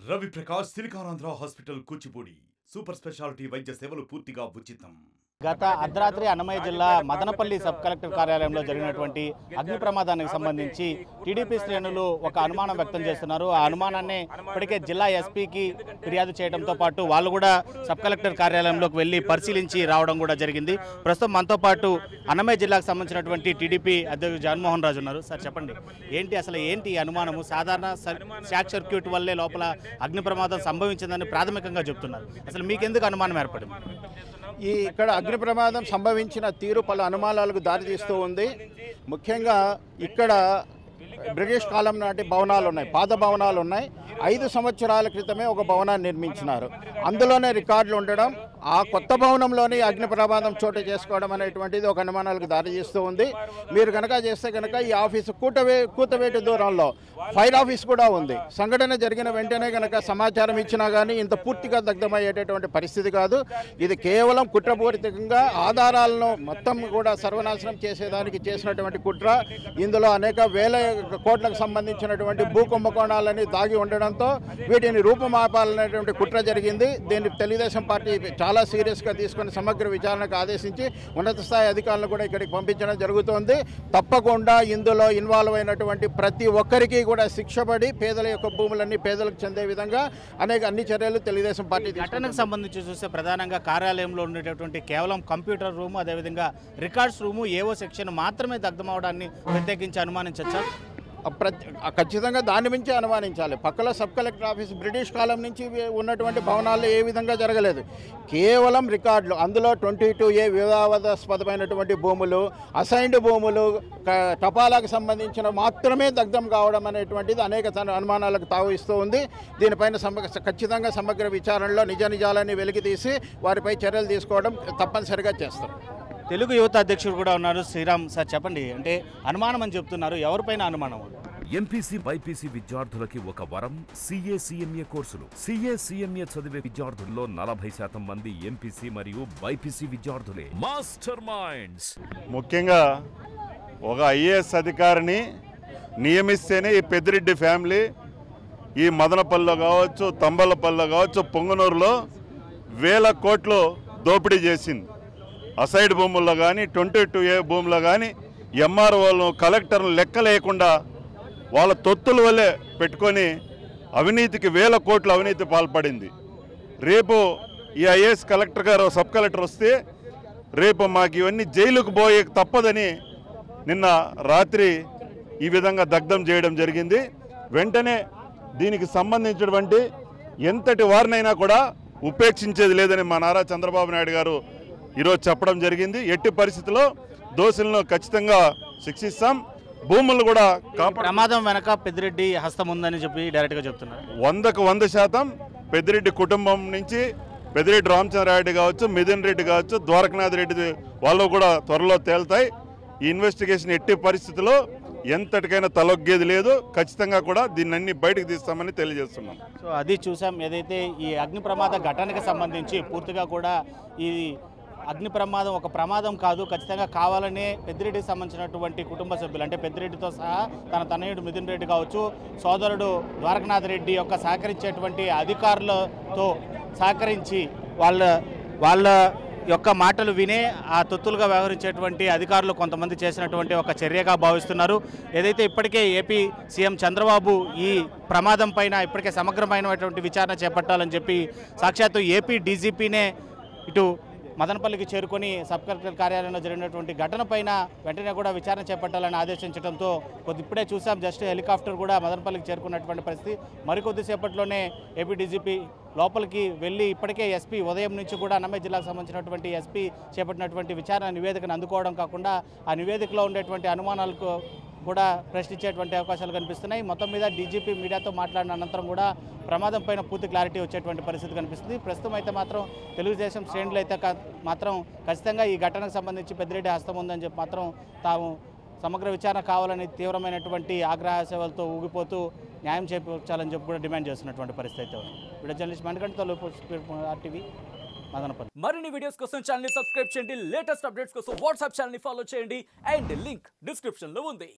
Ravi Prakash Siliconandhra hospital Kuchipudi super speciality వైద్య సేవలు పూర్తిగా ఉచితం. గత అర్ధరాత్రి అన్నమయ్య జిల్లా మదనపల్లి సబ్ కలెక్టర్ కార్యాలయంలో జరిగినటువంటి అగ్ని ప్రమాదానికి సంబంధించి టీడీపీ శ్రేణులు ఒక అనుమానం వ్యక్తం చేస్తున్నారు. ఆ అనుమానాన్ని ఇప్పటికే జిల్లా ఎస్పీకి ఫిర్యాదు చేయడంతో పాటు వాళ్ళు కూడా సబ్ కలెక్టర్ కార్యాలయంలోకి వెళ్ళి పరిశీలించి రావడం కూడా జరిగింది. ప్రస్తుతం మనతో పాటు అన్నమయ్య జిల్లాకు సంబంధించినటువంటి టీడీపీ అధ్యక్షుడు జగన్మోహన్ రాజు ఉన్నారు. సార్ చెప్పండి, ఏంటి అనుమానము? సాధారణ షాక్ సర్క్యూట్ వల్లే లోపల అగ్ని ప్రమాదం సంభవించిందని ప్రాథమికంగా చెప్తున్నారు. అసలు మీకెందుకు అనుమానం ఏర్పడింది? ఇక్కడ అగ్ని ప్రమాదం సంభవించిన తీరు పలు అనుమానాలకు దారితీస్తూ ఉంది. ముఖ్యంగా ఇక్కడ బ్రిటిష్ కాలం నాటి భవనాలు ఉన్నాయి, పాత భవనాలు ఉన్నాయి. 5 సంవత్సరాల క్రితమే ఒక భవనాన్ని నిర్మించినారు. అందులోనే రికార్డులు ఉండడం, ఆ కొత్త భవనంలోని అగ్ని ప్రమాదం చోటు చేసుకోవడం అనేటువంటిది ఒక అనుమానాలకు దారితీస్తూ ఉంది. మీరు కనుక చేస్తే కనుక ఈ ఆఫీసు కూతవేటి దూరంలో ఫైర్ ఆఫీస్ కూడా ఉంది. సంఘటన జరిగిన వెంటనే కనుక సమాచారం ఇచ్చినా కానీ ఇంత పూర్తిగా దగ్ధమయ్యేటటువంటి పరిస్థితి కాదు. ఇది కేవలం కుట్రపూరితంగా ఆధారాలను మొత్తం కూడా సర్వనాశనం చేసేదానికి చేసినటువంటి కుట్ర. ఇందులో అనేక వేల కోట్లకు సంబంధించినటువంటి భూ కుంభకోణాలని దాగి ఉండడంతో వీటిని రూపుమాపాలనేటువంటి కుట్ర జరిగింది. దీన్ని తెలుగుదేశం పార్టీ చాలా సీరియస్గా తీసుకొని సమగ్ర విచారణకు ఆదేశించి ఉన్నత స్థాయి అధికారులను కూడా ఇక్కడికి పంపించడం జరుగుతోంది. తప్పకుండా ఇందులో ఇన్వాల్వ్ అయినటువంటి ప్రతి ఒక్కరికి కూడా శిక్ష పడి పేదల యొక్క భూములన్నీ పేదలకు చెందే విధంగా అన్ని చర్యలు తెలుగుదేశం పార్టీ. ఘటనకు సంబంధించి చూస్తే ప్రధానంగా కార్యాలయంలో ఉండేటటువంటి కేవలం కంప్యూటర్ రూము, అదేవిధంగా రికార్డ్స్ రూము, ఏవో సెక్షన్ మాత్రమే దగ్ధమవడాన్ని ప్రత్యేకించి అనుమానించవచ్చా? ఖచ్చితంగా దాని మించి అనుమానించాలి. పక్కల సబ్ కలెక్టర్ ఆఫీస్ బ్రిటిష్ కాలం నుంచి ఉన్నటువంటి భవనాల్లో ఏ విధంగా జరగలేదు. కేవలం రికార్డులు, అందులో 22A వివాదాస్పదమైనటువంటి భూములు, అసైన్డ్ భూములు, టపాలాకు సంబంధించిన మాత్రమే దగ్ధం కావడం అనేటువంటిది అనేక అనుమానాలకు తావిస్తూ ఉంది. దీనిపైన ఖచ్చితంగా సమగ్ర విచారణలో నిజ నిజాలని వెలికితీసి వారిపై చర్యలు తీసుకోవడం తప్పనిసరిగా చేస్తారు. తెలుగు యువత అధ్యక్షుడు కూడా ఉన్నారు శ్రీరామ్. సార్ చెప్పండి, అంటే అనుమానం అని చెప్తున్నారు, ఎవరిపైన అనుమానం? ఎంపీసీ బైపీసీ విద్యార్థులకి ఒక వరం CA/CMA కోర్సులు. CA/CMA చదివే విద్యార్థుల్లో 40% మంది ఎంపీసీ మరియు బైపీసీ విద్యార్థులే. Master minds. ముఖ్యంగా ఒక IAS అధికారిని నియమిస్తేనే ఈ పెద్దిరెడ్డి ఫ్యామిలీ ఈ మదనపల్లిలో కావచ్చు, తంబలపల్లిలో కావచ్చు, పొంగనూరులో వేల కోట్లు దోపిడీ చేసింది. అసైడ్ భూముల్లో కానీ 22A భూముల్లో కానీ MROలను కలెక్టర్ను లెక్క లేకుండా వాళ్ళ తొత్తుల వల్లే పెట్టుకొని అవినీతికి వేల కోట్ల అవినీతి పాల్పడింది. రేపు ఈ IAS కలెక్టర్ గారు సబ్ కలెక్టర్ వస్తే రేపు మాకు ఇవన్నీ జైలుకు పోయే తప్పదని నిన్న రాత్రి ఈ విధంగా దగ్ధం చేయడం జరిగింది. వెంటనే దీనికి సంబంధించినటువంటి ఎంతటి వారినైనా కూడా ఉపేక్షించేది లేదని మా నారా చంద్రబాబు నాయుడు గారు ఈరోజు చెప్పడం జరిగింది. ఎట్టి పరిస్థితుల్లో దోషులను ఖచ్చితంగా శిక్షిస్తాం. భూములు కూడా ప్రమాదం వెనక పెద్దిరెడ్డి హస్తం ఉందని చెప్పి డైరెక్ట్గా చెప్తున్నారు. 100కు 100% పెద్దిరెడ్డి కుటుంబం నుంచి పెద్దిరెడ్డి రామచంద్రారెడ్డి కావచ్చు, మిథున్ రెడ్డి కావచ్చు, ద్వారకనాథ్ రెడ్డి వాళ్ళు కూడా త్వరలో తేలుతాయి. ఈ ఇన్వెస్టిగేషన్ ఎట్టి పరిస్థితుల్లో ఎంతటికైనా తలొగ్గేది లేదు. ఖచ్చితంగా కూడా దీన్ని బయటకు తీస్తామని తెలియజేస్తున్నాం. సో అది చూసాం. ఏదైతే ఈ అగ్ని ప్రమాద ఘటనకి సంబంధించి పూర్తిగా కూడా ఈ అగ్ని ప్రమాదం ఒక ప్రమాదం కాదు, ఖచ్చితంగా కావాలనే పెద్దిరెడ్డికి సంబంధించినటువంటి కుటుంబ సభ్యులు, అంటే పెద్దిరెడ్డితో సహా తన తనయుడు మిథున్ రెడ్డి కావచ్చు, సోదరుడు ద్వారకనాథ్ రెడ్డి యొక్క సహకరించేటువంటి అధికారులతో సహకరించి వాళ్ళ యొక్క మాటలు వినే ఆ తొత్తులుగా వ్యవహరించేటువంటి అధికారులు కొంతమంది చేసినటువంటి ఒక చర్యగా భావిస్తున్నారు. ఏదైతే ఇప్పటికే ఏపీ సీఎం చంద్రబాబు ఈ ప్రమాదం పైన ఇప్పటికే సమగ్రమైనటువంటి విచారణ చేపట్టాలని చెప్పి సాక్షాత్తు ఏపీ డీజీపీనే ఇటు మదనపల్లికి చేరుకొని సబ్ కలెక్టర్ కార్యాలయంలో జరిగినటువంటి ఘటన పైన వెంటనే కూడా విచారణ చేపట్టాలని ఆదేశించడంతో ఇప్పుడే చూసాం, జస్ట్ హెలికాప్టర్ కూడా మదనపల్లికి చేరుకున్నటువంటి పరిస్థితి. మరికొద్దిసేపట్లోనే ఏపీ డీజీపీ లోపలికి వెళ్ళి ఇప్పటికే ఎస్పీ ఉదయం నుంచి కూడా అన్నమయ్య జిల్లాకు సంబంధించినటువంటి ఎస్పీ చేపట్టినటువంటి విచారణ నివేదికను అందుకోవడం కాకుండా ఆ నివేదికలో ఉండేటువంటి అనుమానాలకు కూడా ప్రశ్నించేటువంటి అవకాశాలు కనిపిస్తున్నాయి. మొత్తం మీద డీజీపీ మీడియాతో మాట్లాడిన అనంతరం కూడా ప్రమాదం పైన పూర్తి క్లారిటీ వచ్చేటువంటి పరిస్థితి కనిపిస్తుంది. ప్రస్తుతం అయితే మాత్రం తెలుగుదేశం శ్రేణులు అయితే మాత్రం ఖచ్చితంగా ఈ ఘటనకు సంబంధించి పెద్దిరెడ్డి హస్తం ఉందని చెప్పి మాత్రం తాము సమగ్ర విచారణ కావాలని తీవ్రమైనటువంటి ఆగ్రహ సేవలతో ఊగిపోతూ న్యాయం చేకూర్చాలని చెప్పి కూడా డిమాండ్ చేస్తున్నటువంటి పరిస్థితి అయితే ఉంది. వీడియో జర్నలిస్ట్ మణికంఠతో RTV మదనపల్లి. మరిన్ని వీడియోస్ కోసం ఛానల్ ని సబ్స్క్రైబ్ చేయండి. లేటెస్ట్ అప్డేట్స్ కోసం వాట్సాప్ ఛానల్ ని ఫాలో చేయండి. అండ్ లింక్ డిస్క్రిప్షన్ లో ఉంది.